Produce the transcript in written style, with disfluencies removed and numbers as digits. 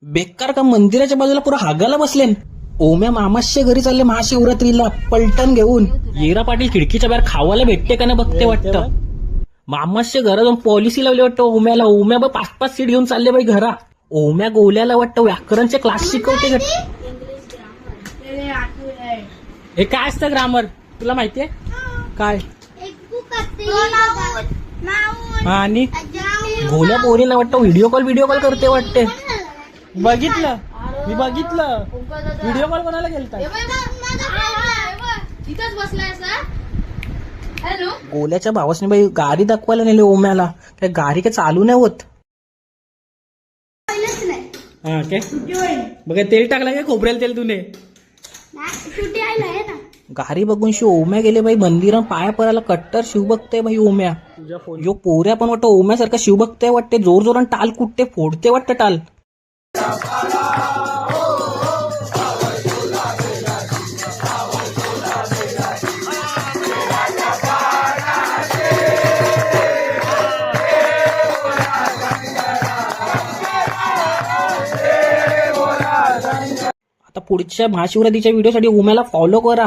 बेकार का मंदिराच्या बाजूला पुरा हागायला बसले. ओम्या मामाच्या घरी चालले महाशिवरात्रीला पलटण घेऊन. येरा पाटील खिडकीच्या बाहेर खावायला भेटते का नाही बघते वाटतं. मामाच्या घरात जाऊन पॉलिसी लावली वाटतं ओम्याला. ओम्या बा 5-5 सीट घेऊन चालले बाई घरा. ओम्या गोल्याला वाटतं व्याकरणचे क्लास शिकवते. हे काय असतं ग्रामर तुला माहितीये काय? हा आणि गोल्या पोरीला वाटतं व्हिडिओ कॉल करते वाटते. बघितलं मी बघितलं व्हिडिओ कॉल कोणाला केलता. गोल्याच्या भावासने बाई गाडी दाखवायला नेली ओम्याला. काय गाडी काय चालू नाही होत. हा काय बघा तेल टाकला काय खोबरेल तेल तुने. गाडी बघून शिव ओम्या गेले बाई मंदिरात पाया पडायला. कट्टर शिवभक्त बाई ओम्या. यो पोऱ्या पण वाटतं ओम्यासारखा शिवभक्त वाटते. जोर जोरान टाल कुठते फोडते वाटतं टाल. आता पुढच्या महाशिवरात्रीच्या व्हिडिओसाठी ओम्याला फॉलो करा.